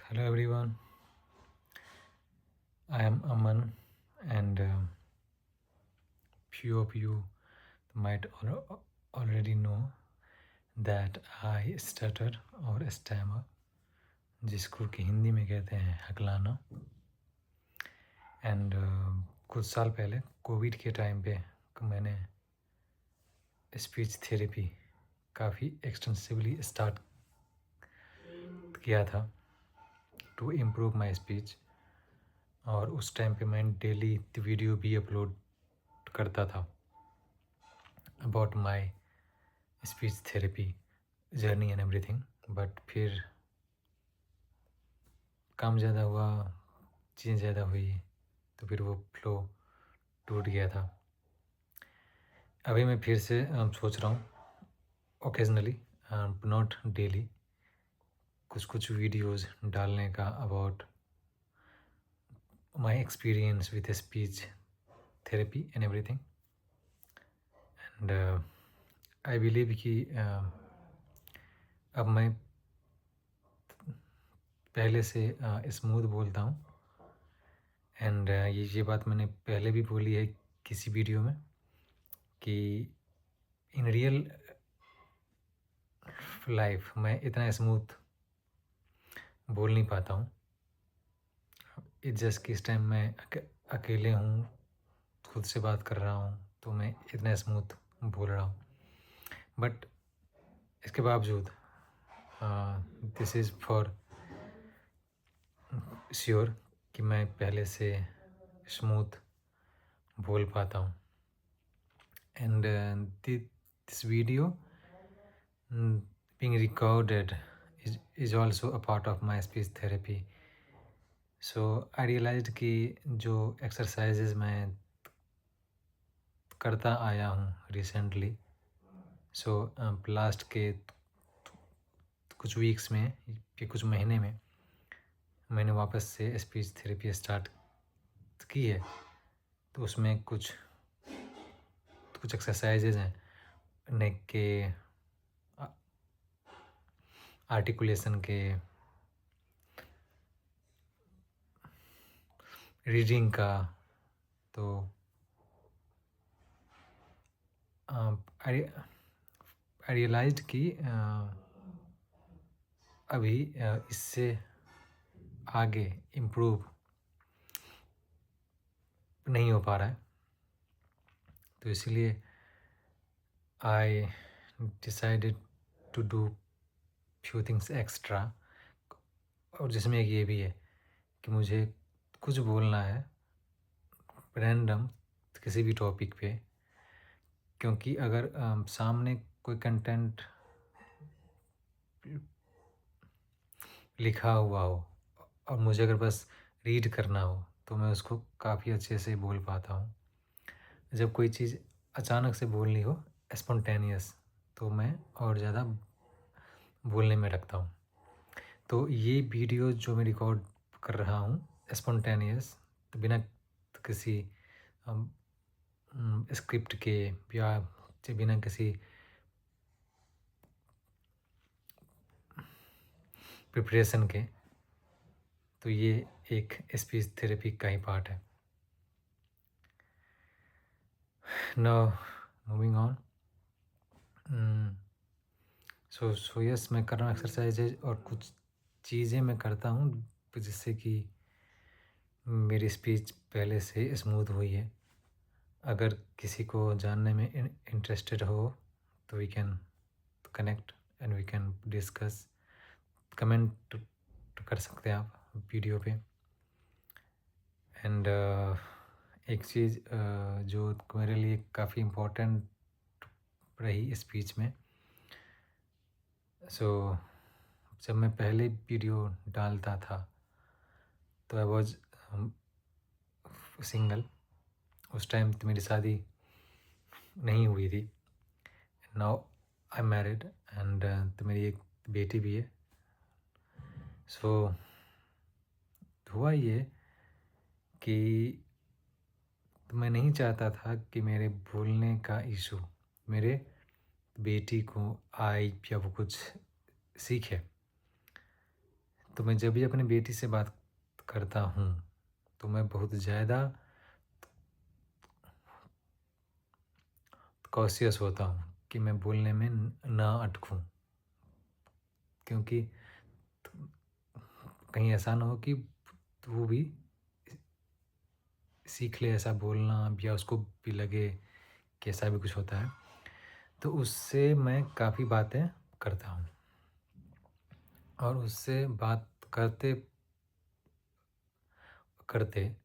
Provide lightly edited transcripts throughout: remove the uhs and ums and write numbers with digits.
Hello everyone, I am Aman, and few of you might already know that I stutter or stammer, जिसको कि हिंदी में कहते हैं हकलाना। And कुछ साल पहले कोविड के टाइम पे मैंने स्पीच थेरेपी काफ़ी एक्सटेंसिवली स्टार्ट किया था टू इम्प्रूव माई स्पीच, और उस टाइम पे मैं डेली वीडियो भी अपलोड करता था about my speech therapy journey and everything. But फिर काम ज़्यादा हुआ, चीज़ें ज़्यादा हुई, तो फिर वो फ्लो टूट गया था। अभी मैं फिर से सोच रहा हूँ ओकेजनली, नॉट डेली, कुछ वीडियोस डालने का about my experience with speech therapy and everything. And I believe कि अब मैं पहले से स्मूथ बोलता हूँ। एंड ये बात मैंने पहले भी बोली है किसी वीडियो में कि इन रियल लाइफ मैं इतना स्मूथ बोल नहीं पाता हूँ। इट्स जस्ट कि इस टाइम मैं अकेले हूँ, खुद से बात कर रहा हूँ, तो मैं इतना स्मूथ बोल रहा हूँ। बट इसके बावजूद दिस इज़ फॉर श्योर कि मैं पहले से स्मूथ बोल पाता हूँ। And this video being recorded is also a part of my speech therapy. So I realized कि जो exercises मैं करता आया हूँ रिसेंटली, सो लास्ट के कुछ वीक्स में या कुछ महीने में मैंने वापस से स्पीच थेरेपी स्टार्ट की है। तो उसमें कुछ एक्सरसाइजेज हैं नेक के, आर्टिकुलेशन के, रीडिंग का। तो आई रियलाइज्ड कि अभी इससे आगे इम्प्रूव नहीं हो पा रहा है, तो इसलिए I decided to do few things extra. और जिसमें एक ये भी है कि मुझे कुछ बोलना है रैंडम किसी भी टॉपिक पे, क्योंकि अगर सामने कोई कंटेंट लिखा हुआ हो और मुझे अगर बस रीड करना हो तो मैं उसको काफ़ी अच्छे से बोल पाता हूँ। जब कोई चीज़ अचानक से बोलनी हो स्पॉन्टेनियस, तो मैं और ज़्यादा बोलने में रखता हूँ। तो ये वीडियो जो मैं रिकॉर्ड कर रहा हूँ स्पॉन्टेनियस, तो बिना किसी स्क्रिप्ट के या बिना किसी प्रिपरेशन के, तो ये एक स्पीच थेरेपी का ही पार्ट है। Now moving on. So yes, मैं कर रहा हूँ एक्सरसाइजेज और कुछ चीज़ें मैं करता हूँ जिससे कि मेरी स्पीच पहले से स्मूथ हुई है। अगर किसी को जानने में इंटरेस्टेड हो तो we can connect and we can discuss. Comment कर सकते हैं आप वीडियो पे। एंड एक चीज़ जो मेरे लिए काफ़ी इम्पोर्टेंट रही स्पीच में, सो जब मैं पहले वीडियो डालता था तो आई वॉज सिंगल। उस टाइम तो मेरी शादी नहीं हुई थी। नाउ आई मैरिड एंड तो मेरी एक बेटी भी है। सो हुआ ये कि मैं नहीं चाहता था कि मेरे बोलने का इशू मेरे बेटी को आए या वो कुछ सीखे। तो मैं जब भी अपनी बेटी से बात करता हूँ तो मैं बहुत ज़्यादा कॉशियस होता हूँ कि मैं बोलने में ना अटकूँ, क्योंकि कहीं ऐसा ना हो कि वो भी सीख ले ऐसा बोलना, या उसको भी लगे कि ऐसा भी कुछ होता है। तो उससे मैं काफ़ी बातें करता हूँ, और उससे बात करते करते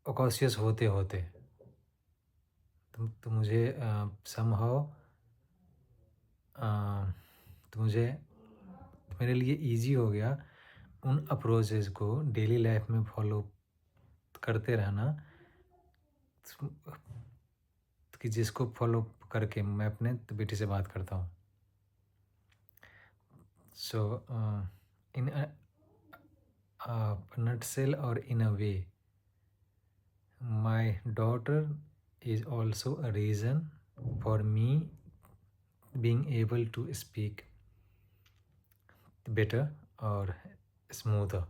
और कॉशियस होते होते तो मुझे समहाउ तो मेरे लिए ईज़ी हो गया उन अप्रोचेज़ को डेली लाइफ में फॉलो करते रहना, कि जिसको फॉलो करके मैं अपने बेटी से बात करता हूँ। सो इन nutshell or in a way, my daughter is also a reason for me being able to speak better or smoother.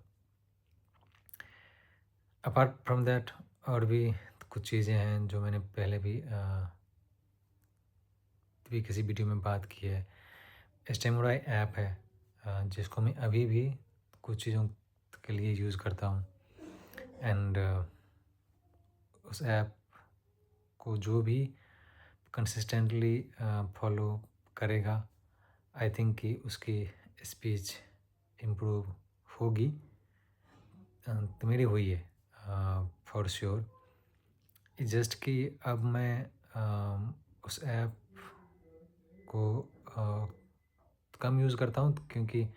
Apart from that और भी कुछ चीज़ें हैं जो मैंने पहले भी किसी वीडियो में बात की है। स्टेमुराई ऐप है जिसको मैं अभी भी कुछ चीज़ों के लिए यूज़ करता हूँ, एंड उस ऐप को जो भी कंसिस्टेंटली फॉलो करेगा, आई थिंक कि उसकी स्पीच इम्प्रूव होगी। तो मेरी हुई है फॉर श्योर। जस्ट कि अब मैं उस ऐप को कम यूज़ करता हूँ, क्योंकि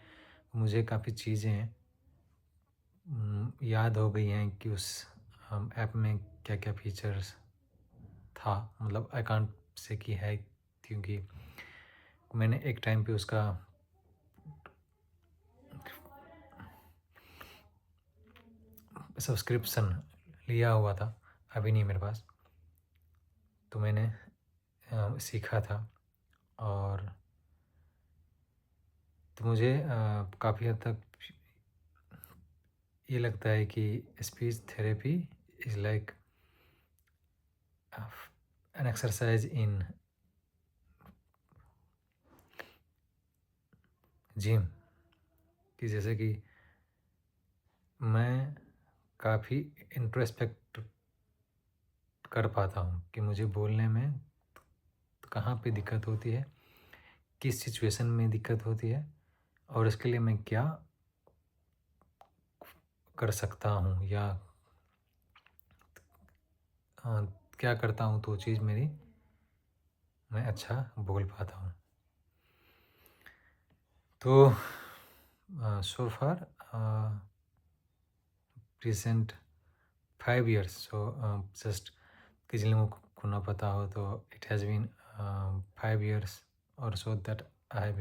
मुझे काफ़ी चीज़ें याद हो गई हैं कि उस ऐप में क्या क्या फीचर्स था। मतलब आई कांट से कि है, क्योंकि मैंने एक टाइम पे उसका सब्सक्रिप्शन लिया हुआ था, अभी नहीं मेरे पास। तो मैंने सीखा था, और तो मुझे काफ़ी हद तक ये लगता है कि speech therapy is like an exercise in gym, कि जैसे कि मैं काफ़ी इंट्रोस्पेक्ट कर पाता हूँ कि मुझे बोलने में कहाँ पे दिक्कत होती है, किस सिचुएशन में दिक्कत होती है, और इसके लिए मैं क्या कर सकता हूँ, या क्या करता हूँ तो चीज़ मैं अच्छा बोल पाता हूँ। तो so far recent 5 years, so just कि जिन लोगों को ना पता हो तो it has been 5 years or so that I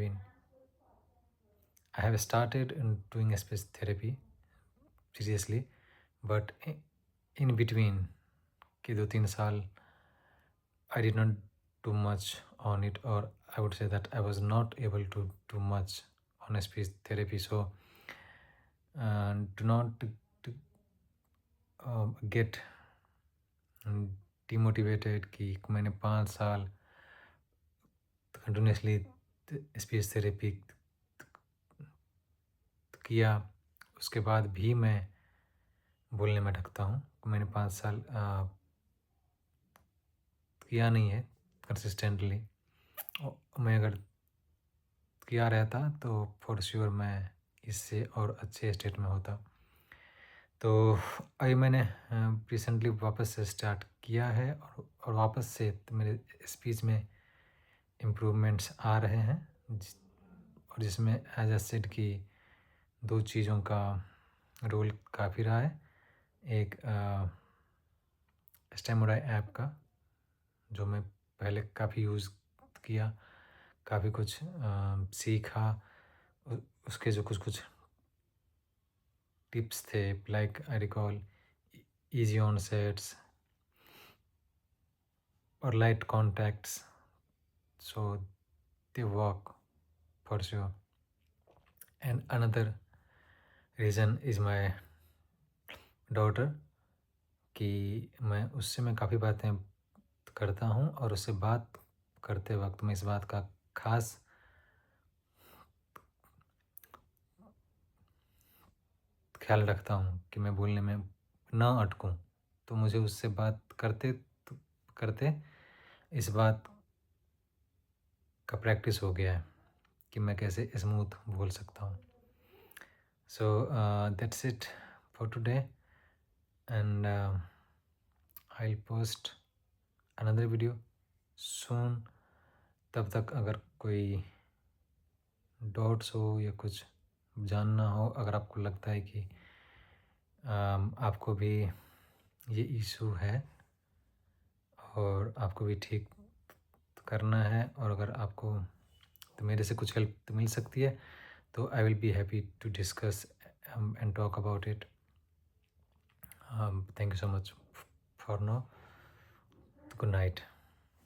have started doing speech therapy seriously, but in between कि 2-3 साल I did not do much on it, or I would say that I was not able to do much on speech therapy. So do not get demotivated कि मैंने 5 साल continuously speech therapy किया, उसके बाद भी मैं बोलने में अटकता हूँ। मैंने 5 साल किया नहीं है कंसिस्टेंटली। मैं अगर किया रहता तो फॉर श्योर मैं इससे और अच्छे स्टेट में होता। तो अभी मैंने रिसेंटली वापस से स्टार्ट किया है, और वापस से मेरे स्पीच में इम्प्रूवमेंट्स आ रहे हैं, और जिसमें एज ए सेड कि 2 चीज़ों का रोल काफ़ी रहा है। एक स्टेमुराई ऐप का, जो मैं पहले काफ़ी यूज़ किया, काफ़ी कुछ सीखा। उसके जो कुछ टिप्स थे, like I recall easy onsets or light contacts, so they work for sure. And another reason is my daughter कि मैं काफ़ी बातें करता हूँ और उससे बात करते वक़्त मैं इस बात का ख़ास ख़्याल रखता हूँ कि मैं बोलने में ना अटकूँ। तो मुझे उससे बात करते इस बात का प्रैक्टिस हो गया है कि मैं कैसे स्मूथ बोल सकता हूँ। So that's it for today and I will post another video सून। तब तक अगर कोई डाउट्स हो या कुछ जानना हो, अगर आपको लगता है कि आपको भी ये इशू है और आपको भी ठीक करना है, और अगर आपको तो मेरे से कुछ हेल्प तो मिल सकती है, तो I will be happy to discuss and talk about it. Thank you so much for now. Good night.